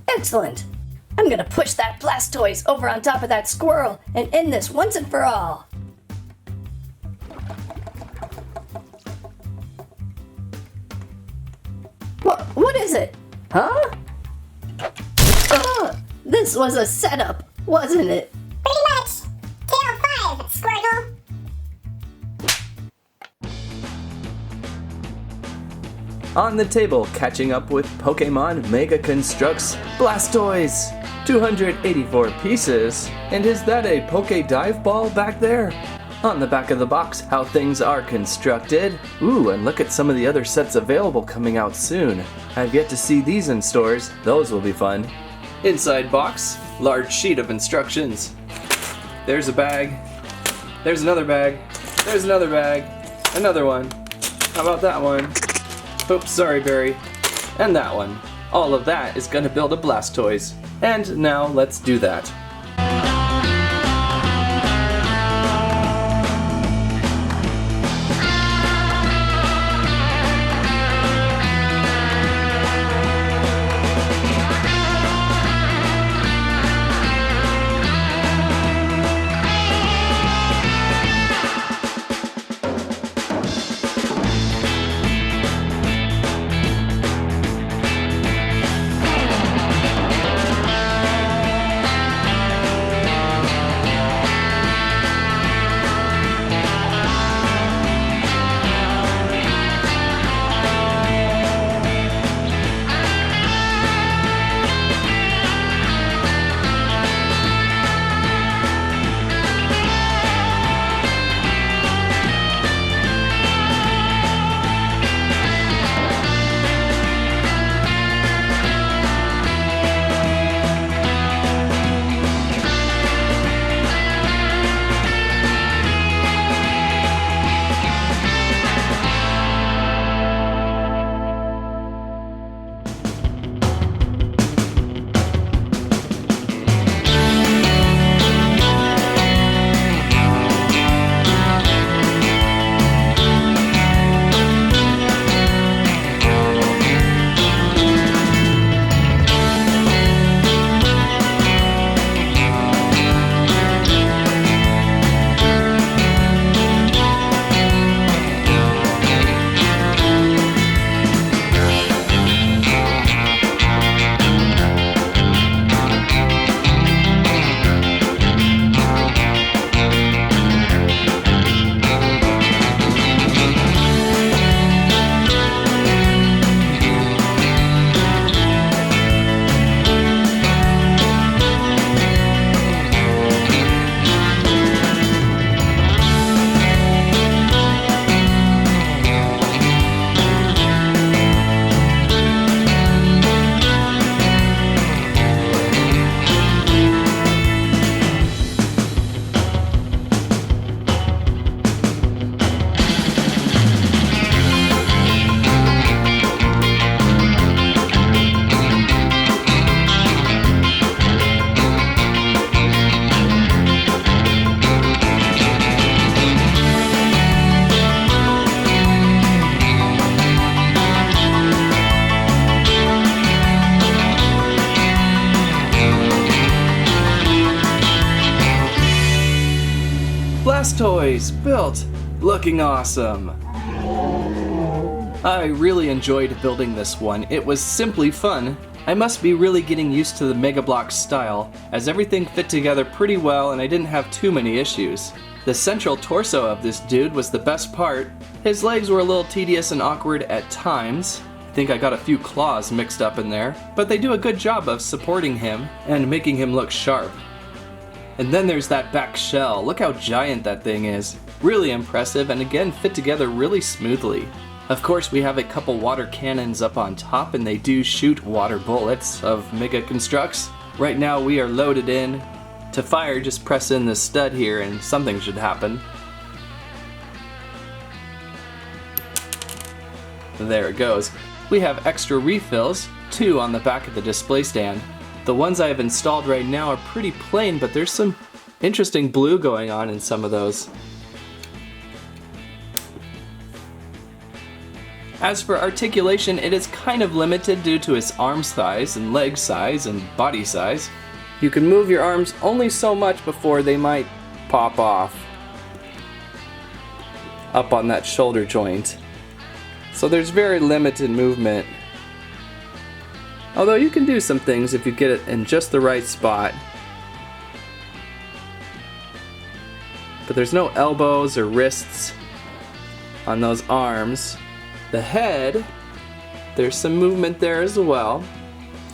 Excellent! I'm gonna push that Blastoise over on top of that squirrel and end this once and for all. What is it? Huh? This was a setup, wasn't it? Pretty much. KO5, Squirtle. On the table, catching up with Pokemon Mega Construx Blastoise. 284 pieces. And is that a Poke Dive Ball back there? On the back of the box, how things are constructed. Ooh, and look at some of the other sets available coming out soon. I've yet to see these in stores. Those will be fun. Inside box, large sheet of instructions. There's a bag. There's another bag. There's another bag. Another one. How about that one? Oops, sorry, Barry. And that one. All of that is gonna build a Blastoise. And now let's do that. Blastoise built, looking awesome. I really enjoyed building this one. It was simply fun. I must be really getting used to the Mega Block style, as everything fit together pretty well and I didn't have too many issues. The central torso of this dude was the best part. His legs were a little tedious and awkward at times. I think I got a few claws mixed up in there, but they do a good job of supporting him and making him look sharp. And then there's that back shell. Look how giant that thing is. Really impressive, and again fit together really smoothly. Of course, we have a couple water cannons up on top, and they do shoot water bullets of Mega Construx. Right now we are loaded in. To fire, just press in this stud here and something should happen. There it goes. We have extra refills, 2 on the back of the display stand. The ones I have installed right now are pretty plain, but there's some interesting blue going on in some of those. As for articulation, it is kind of limited due to its arm size and leg size and body size. You can move your arms only so much before they might pop off up on that shoulder joint. So there's very limited movement. Although you can do some things if you get it in just the right spot. But there's no elbows or wrists on those arms. The head, there's some movement there as well.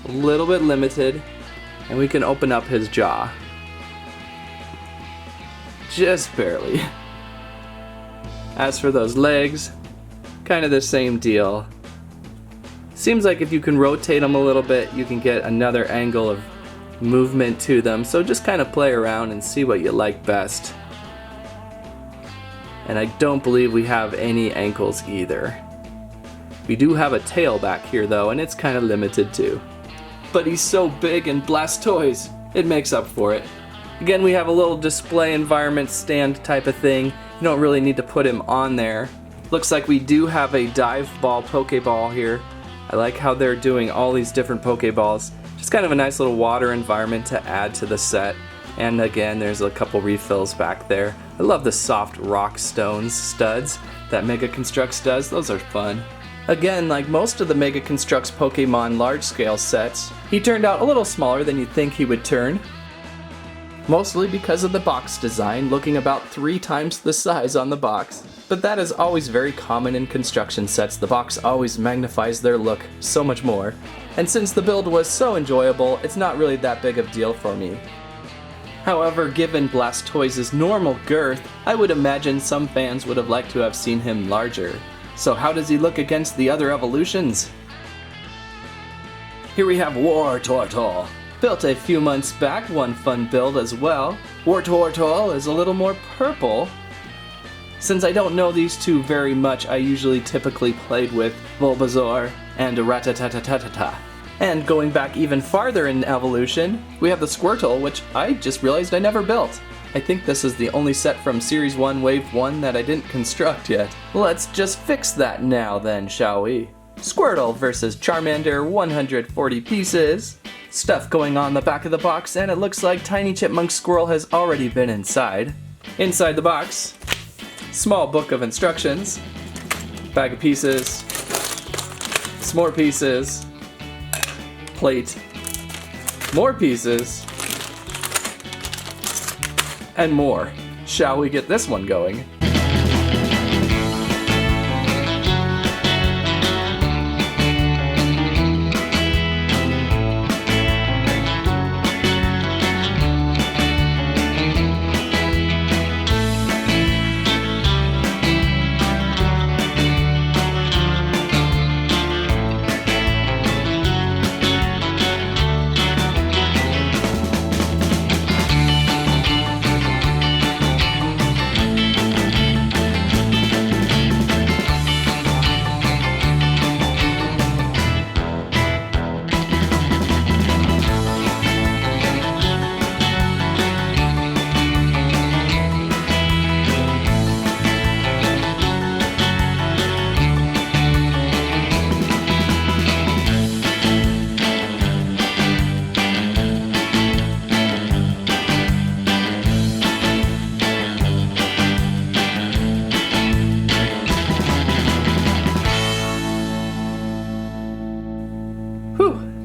A little bit limited. And we can open up his jaw. Just barely. As for those legs, kind of the same deal. Seems like if you can rotate them a little bit, you can get another angle of movement to them. So just kind of play around and see what you like best. And I don't believe we have any ankles either. We do have a tail back here though, and it's kind of limited too. But he's so big in Blastoise, it makes up for it. Again, we have a little display environment stand type of thing. You don't really need to put him on there. Looks like we do have a dive ball Pokeball here. I like how they're doing all these different Pokeballs. Just kind of a nice little water environment to add to the set. And again, there's a couple refills back there. I love the soft rock stones studs that Mega Construx does. Those are fun. Again, like most of the Mega Construx Pokemon large-scale sets, he turned out a little smaller than you'd think he would turn. Mostly because of the box design, looking about 3 times the size on the box. But that is always very common in construction sets. The box always magnifies their look so much more. And since the build was so enjoyable, it's not really that big of a deal for me. However, given Blastoise's normal girth, I would imagine some fans would have liked to have seen him larger. So how does he look against the other evolutions? Here we have Wartortle. Built a few months back, one fun build as well. Wartortle is a little more purple. Since I don't know these two very much, I usually typically played with Bulbasaur and Ratatatatata. And going back even farther in evolution, we have the Squirtle, which I just realized I never built. I think this is the only set from Series 1 Wave 1 that I didn't construct yet. Let's just fix that now then, shall we? Squirtle versus Charmander, 140 pieces. Stuff going on the back of the box, and it looks like Tiny Chipmunk Squirrel has already been inside. Inside the box, small book of instructions, bag of pieces, some more pieces, plate, more pieces, and more. Shall we get this one going?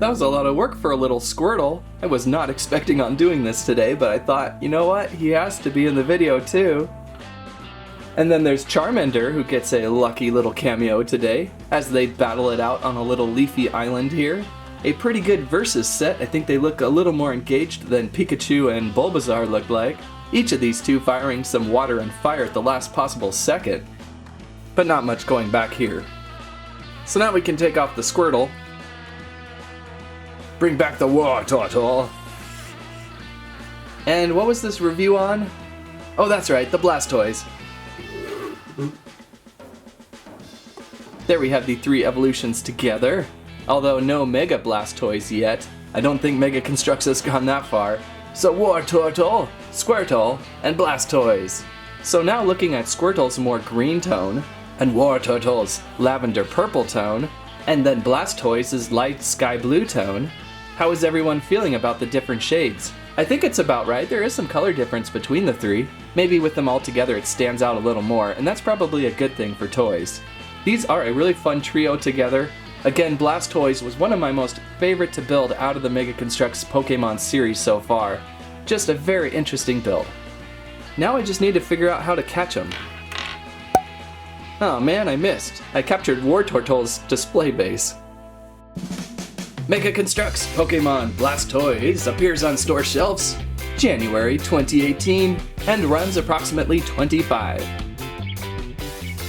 That was a lot of work for a little Squirtle. I was not expecting on doing this today, but I thought, you know what, he has to be in the video too. And then there's Charmander, who gets a lucky little cameo today, as they battle it out on a little leafy island here. A pretty good versus set. I think they look a little more engaged than Pikachu and Bulbasaur looked like. Each of these two firing some water and fire at the last possible second. But not much going back here. So now we can take off the Squirtle. Bring back the Wartortle. And what was this review on? Oh, that's right, the Blastoise. There we have the 3 evolutions together. Although no Mega Blastoise yet. I don't think Mega Construx has gone that far. So Wartortle, Squirtle, and Blastoise. So now looking at Squirtle's more green tone, and Wartortle's lavender purple tone, and then Blastoise's light sky blue tone. How is everyone feeling about the different shades? I think it's about right. There is some color difference between the three. Maybe with them all together it stands out a little more, and that's probably a good thing for toys. These are a really fun trio together. Again, Blastoise was one of my most favorite to build out of the Mega Construx Pokemon series so far. Just a very interesting build. Now I just need to figure out how to catch them. Oh man, I missed. I captured Wartortle's display base. Mega Construx Pokemon Blastoise appears on store shelves January 2018 and runs approximately $25.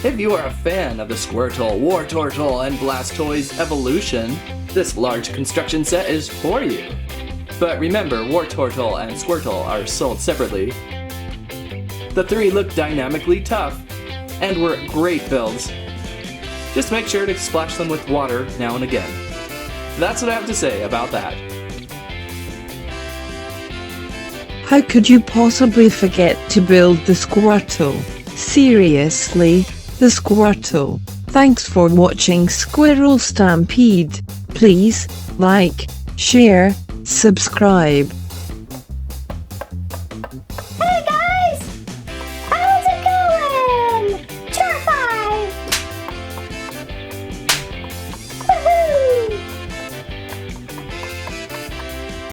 If you are a fan of the Squirtle, Wartortle, and Blastoise evolution, this large construction set is for you. But remember, Wartortle and Squirtle are sold separately. The three look dynamically tough and were great builds. Just make sure to splash them with water now and again. That's what I have to say about that. How could you possibly forget to build the Squirtle? Seriously, the Squirtle. Thanks for watching Squirrel Stampede. Please like, share, subscribe.